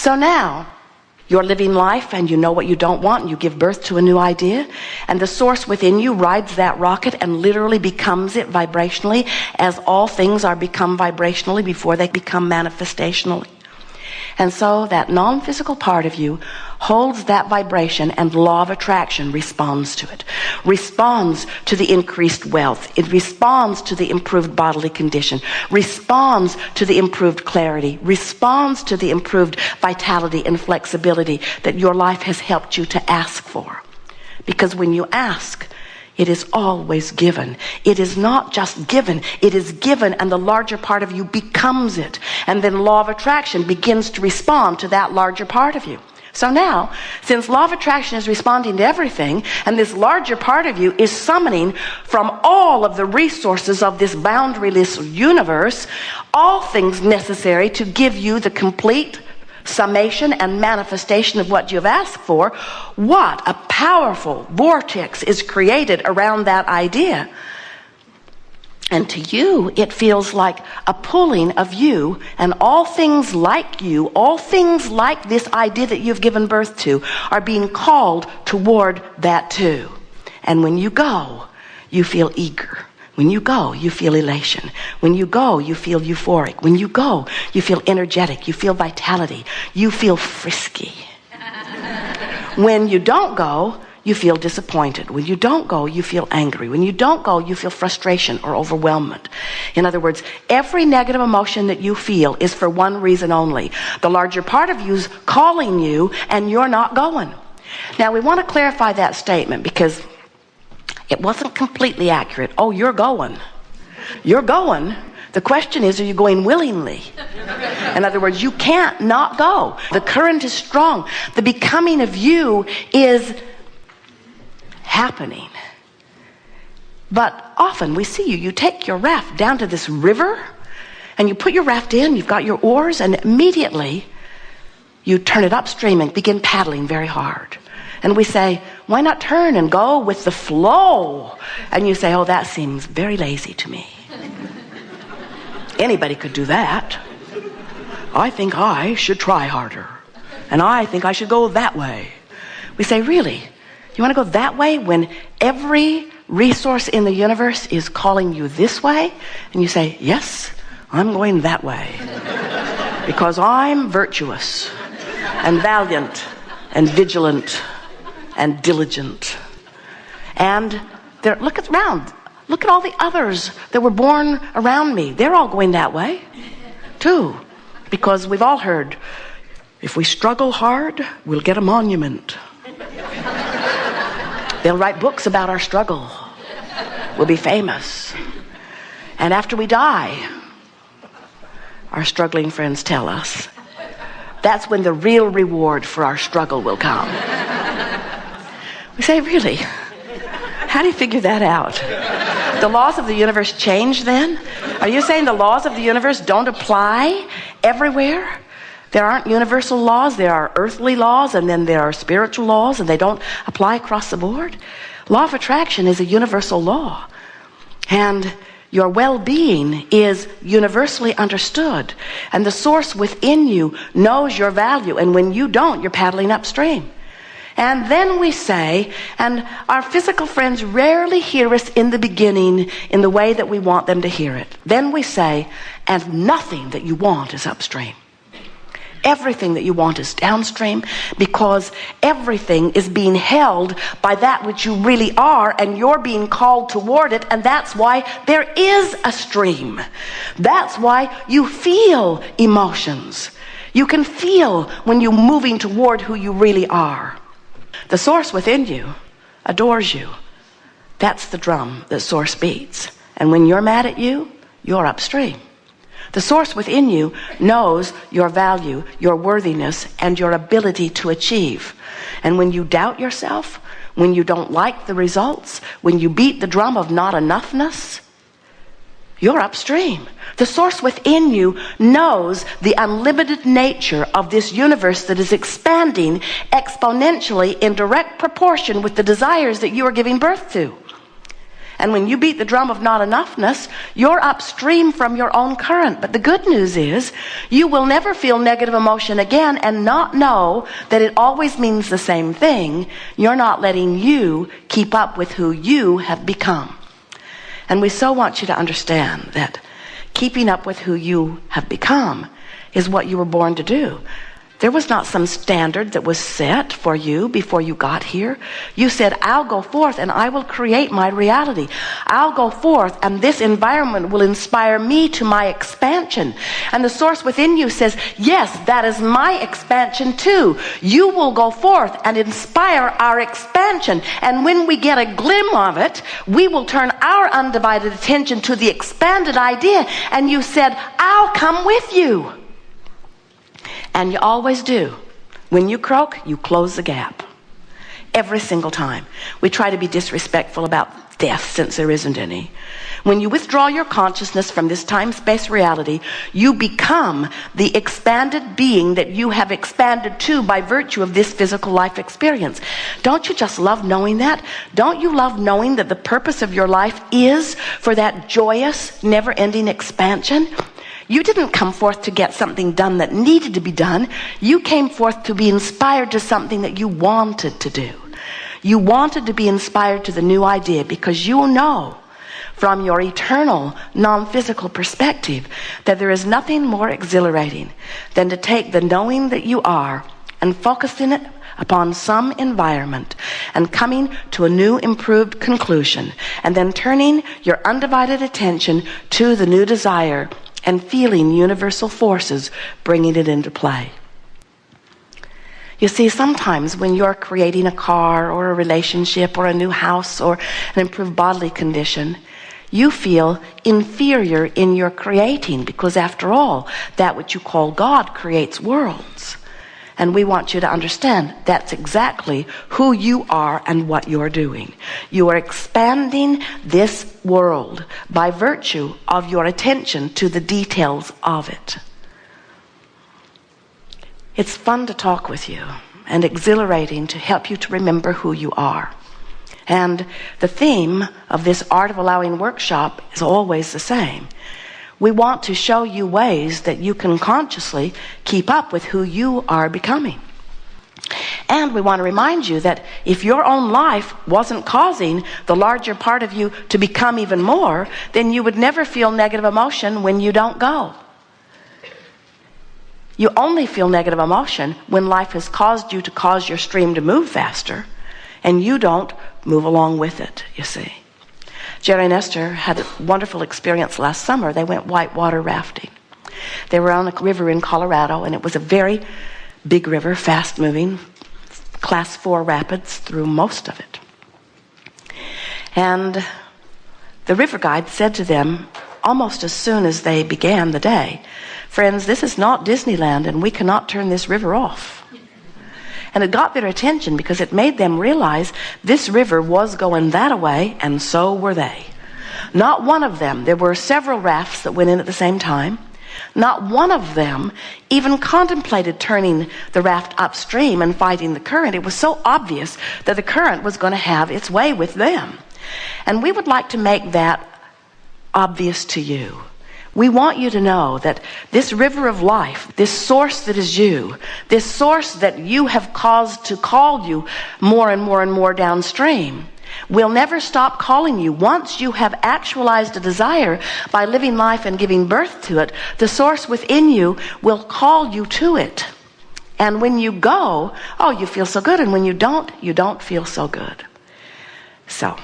So now, you're living life and you know what you don't want, and you give birth to a new idea, and the source within you rides that rocket and literally becomes it vibrationally, as all things are become vibrationally before they become manifestationally. And so that non-physical part of you holds that vibration, and the law of attraction responds to it. Responds to the increased wealth. It responds to the improved bodily condition. Responds to the improved clarity. Responds to the improved vitality and flexibility that your life has helped you to ask for. Because when you ask, it is always given. It is not just given. It is given, and the larger part of you becomes it. And then law of attraction begins to respond to that larger part of you. So now, since law of attraction is responding to everything, and this larger part of you is summoning from all of the resources of this boundaryless universe, all things necessary to give you the complete summation and manifestation of what you've asked for, what a powerful vortex is created around that idea. And to you, it feels like a pulling of you, and all things like you, all things like this idea that you've given birth to, are being called toward that too. And when you go, you feel eager. When you go, you feel elation. When you go, you feel euphoric. When you go, you feel energetic. You feel vitality. You feel frisky. When you don't go, you feel disappointed. When you don't go, you feel angry. When you don't go, you feel frustration or overwhelmment. In other words, every negative emotion that you feel is for one reason only. The larger part of you's calling you, and you're not going. Now, we want to clarify that statement because it wasn't completely accurate. Oh, you're going. You're going. The question is, are you going willingly? In other words, you can't not go. The current is strong. The becoming of you is happening. But often we see you take your raft down to this river, and you put your raft in, you've got your oars, and immediately you turn it upstream and begin paddling very hard. And we say, why not turn and go with the flow? And you say, oh, that seems very lazy to me. Anybody could do that. I think I should try harder. And I think I should go that way. We say, really? You want to go that way when every resource in the universe is calling you this way? And you say, yes, I'm going that way. Because I'm virtuous and valiant and vigilant and diligent. And look around. Look at all the others that were born around me. They're all going that way, too. Because we've all heard, if we struggle hard, we'll get a monument. They'll write books about our struggle. We'll be famous. And after we die, our struggling friends tell us, that's when the real reward for our struggle will come. We say, really? How do you figure that out? The laws of the universe change then? Are you saying the laws of the universe don't apply everywhere? There aren't universal laws, there are earthly laws, and then there are spiritual laws, and they don't apply across the board? Law of attraction is a universal law. And your well-being is universally understood. And the source within you knows your value, and when you don't, you're paddling upstream. And then we say, and our physical friends rarely hear us in the beginning in the way that we want them to hear it. Then we say, and nothing that you want is upstream. Everything that you want is downstream, because everything is being held by that which you really are, and you're being called toward it, and that's why there is a stream. That's why you feel emotions. You can feel when you're moving toward who you really are. The source within you adores you. That's the drum that source beats. And when you're mad at you, you're upstream. The source within you knows your value, your worthiness, and your ability to achieve. And when you doubt yourself, when you don't like the results, when you beat the drum of not enoughness, you're upstream. The source within you knows the unlimited nature of this universe that is expanding exponentially in direct proportion with the desires that you are giving birth to. And when you beat the drum of not enoughness, you're upstream from your own current. But the good news is you will never feel negative emotion again and not know that it always means the same thing. You're not letting you keep up with who you have become. And we so want you to understand that keeping up with who you have become is what you were born to do. There was not some standard that was set for you before you got here. You said, I'll go forth and I will create my reality. I'll go forth and this environment will inspire me to my expansion. And the source within you says, yes, that is my expansion too. You will go forth and inspire our expansion. And when we get a glimpse of it, we will turn our undivided attention to the expanded idea. And you said, I'll come with you. And you always do. When you croak, you close the gap. Every single time. We try to be disrespectful about death since there isn't any. When you withdraw your consciousness from this time-space reality, you become the expanded being that you have expanded to by virtue of this physical life experience. Don't you just love knowing that? Don't you love knowing that the purpose of your life is for that joyous, never-ending expansion? You didn't come forth to get something done that needed to be done. You came forth to be inspired to something that you wanted to do. You wanted to be inspired to the new idea because you know from your eternal, non-physical perspective that there is nothing more exhilarating than to take the knowing that you are and focusing it upon some environment and coming to a new, improved conclusion and then turning your undivided attention to the new desire and feeling universal forces bringing it into play. You see, sometimes when you're creating a car or a relationship or a new house or an improved bodily condition, you feel inferior in your creating because after all, that which you call God creates worlds. And we want you to understand that's exactly who you are and what you're doing. You are expanding this world by virtue of your attention to the details of it. It's fun to talk with you and exhilarating to help you to remember who you are. And the theme of this Art of Allowing workshop is always the same. We want to show you ways that you can consciously keep up with who you are becoming. And we want to remind you that if your own life wasn't causing the larger part of you to become even more, then you would never feel negative emotion when you don't go. You only feel negative emotion when life has caused you to cause your stream to move faster, and you don't move along with it, you see. Jerry and Esther had a wonderful experience last summer. They went whitewater rafting. They were on a river in Colorado, and it was a very big river, fast-moving, class 4 rapids through most of it. And the river guide said to them, almost as soon as they began the day, friends, this is not Disneyland, and we cannot turn this river off. And it got their attention because it made them realize this river was going that way, and so were they. Not one of them, there were several rafts that went in at the same time. Not one of them even contemplated turning the raft upstream and fighting the current. It was so obvious that the current was going to have its way with them. And we would like to make that obvious to you. We want you to know that this river of life, this source that is you, this source that you have caused to call you more and more and more downstream, will never stop calling you. Once you have actualized a desire by living life and giving birth to it, the source within you will call you to it. And when you go, oh, you feel so good. And when you don't feel so good. So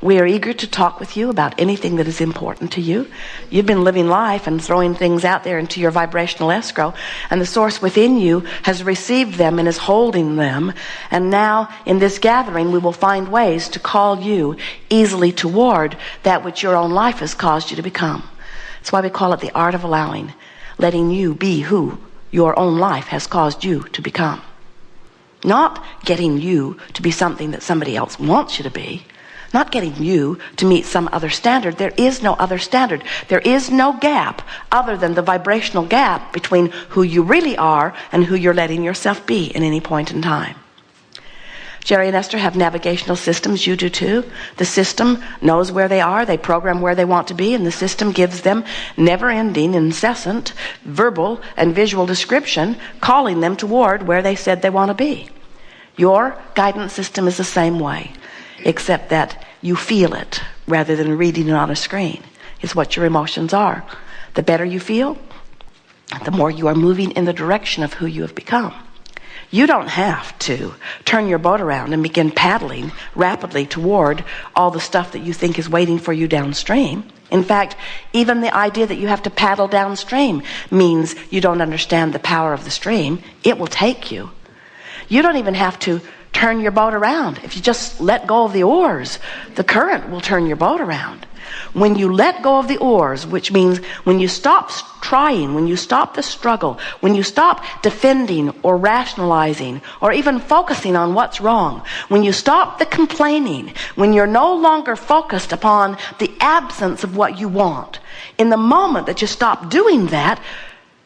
we are eager to talk with you about anything that is important to you. You've been living life and throwing things out there into your vibrational escrow, and the source within you has received them and is holding them. And now in this gathering, we will find ways to call you easily toward that which your own life has caused you to become. That's why we call it the art of allowing, letting you be who your own life has caused you to become. Not getting you to be something that somebody else wants you to be. Not getting you to meet some other standard. There is no other standard. There is no gap other than the vibrational gap between who you really are and who you're letting yourself be in any point in time. Jerry and Esther have navigational systems. You do too. The system knows where they are. They program where they want to be, and the system gives them never-ending, incessant verbal and visual description, calling them toward where they said they want to be. Your guidance system is the same way, except that you feel it rather than reading it on a screen. It's what your emotions are. The better you feel, the more you are moving in the direction of who you have become. You don't have to turn your boat around and begin paddling rapidly toward all the stuff that you think is waiting for you downstream. In fact, even the idea that you have to paddle downstream means you don't understand the power of the stream. It will take you. You don't even have to turn your boat around. If you just let go of the oars, the current will turn your boat around. When you let go of the oars, which means when you stop trying, when you stop the struggle, when you stop defending or rationalizing or even focusing on what's wrong, when you stop the complaining, when you're no longer focused upon the absence of what you want, in the moment that you stop doing that,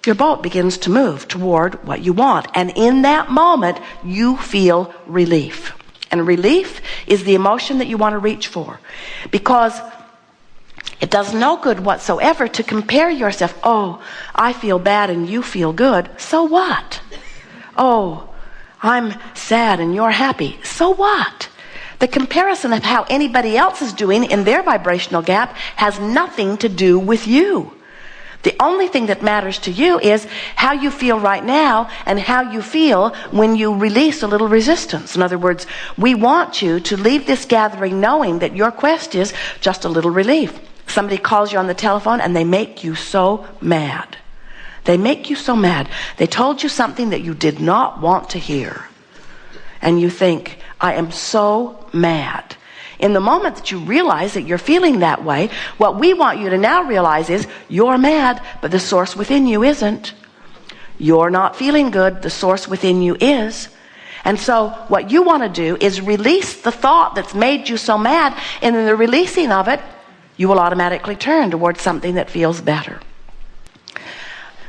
your boat begins to move toward what you want. And in that moment, you feel relief. And relief is the emotion that you want to reach for. Because it does no good whatsoever to compare yourself. Oh, I feel bad and you feel good. So what? Oh, I'm sad and you're happy. So what? The comparison of how anybody else is doing in their vibrational gap has nothing to do with you. The only thing that matters to you is how you feel right now and how you feel when you release a little resistance. In other words, we want you to leave this gathering knowing that your quest is just a little relief. Somebody calls you on the telephone and they make you so mad. They make you so mad. They told you something that you did not want to hear. And you think, I am so mad. In the moment that you realize that you're feeling that way, what we want you to now realize is you're mad, but the source within you isn't. You're not feeling good, the source within you is. And so what you want to do is release the thought that's made you so mad, and in the releasing of it, you will automatically turn towards something that feels better.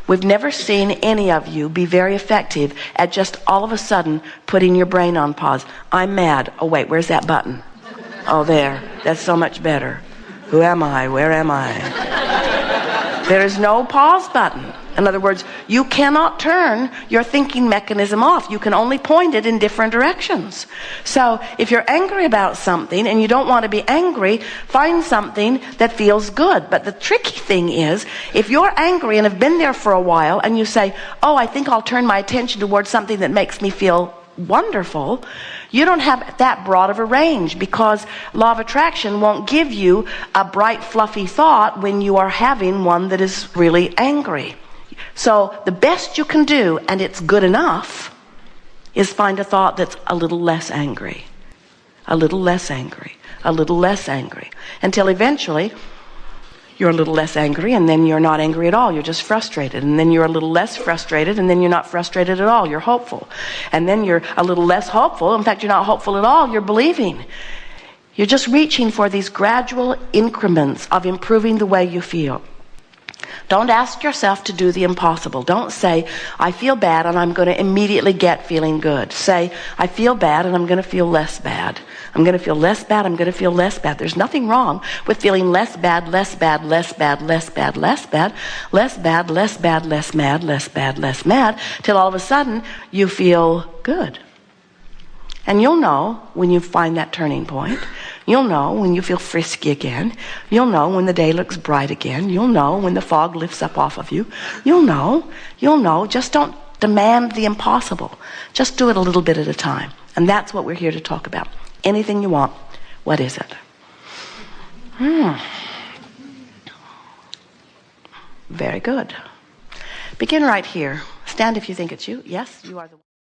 We've never seen any of you be very effective at just all of a sudden putting your brain on pause. I'm mad. Oh wait, where's that button? Oh, there. That's so much better. Who am I? Where am I? There is no pause button. In other words, you cannot turn your thinking mechanism off. You can only point it in different directions. So if you're angry about something and you don't want to be angry, find something that feels good. But the tricky thing is, if you're angry and have been there for a while and you say, oh, I think I'll turn my attention towards something that makes me feel wonderful, you don't have that broad of a range, because law of attraction won't give you a bright, fluffy thought when you are having one that is really angry. So the best you can do, and it's good enough, is find a thought that's a little less angry, a little less angry, a little less angry, until eventually you're a little less angry, and then you're not angry at all. You're just frustrated. And then you're a little less frustrated, and then you're not frustrated at all. You're hopeful. And then you're a little less hopeful. In fact, you're not hopeful at all. You're believing. You're just reaching for these gradual increments of improving the way you feel. Don't ask yourself to do the impossible. Don't say, I feel bad and I'm going to immediately get feeling good. Say, I feel bad and I'm going to feel less bad. I'm going to feel less bad. I'm going to feel less bad. There's nothing wrong with feeling less bad, less bad, less bad, less bad, less bad, less bad, less bad, less mad, less bad, less mad, till all of a sudden you feel good. And you'll know when you find that turning point. You'll know when you feel frisky again. You'll know when the day looks bright again. You'll know when the fog lifts up off of you. You'll know. Just don't demand the impossible. Just do it a little bit at a time. And that's what we're here to talk about. Anything you want, what is it? Very good. Begin right here. Stand if you think it's you. Yes, you are the one.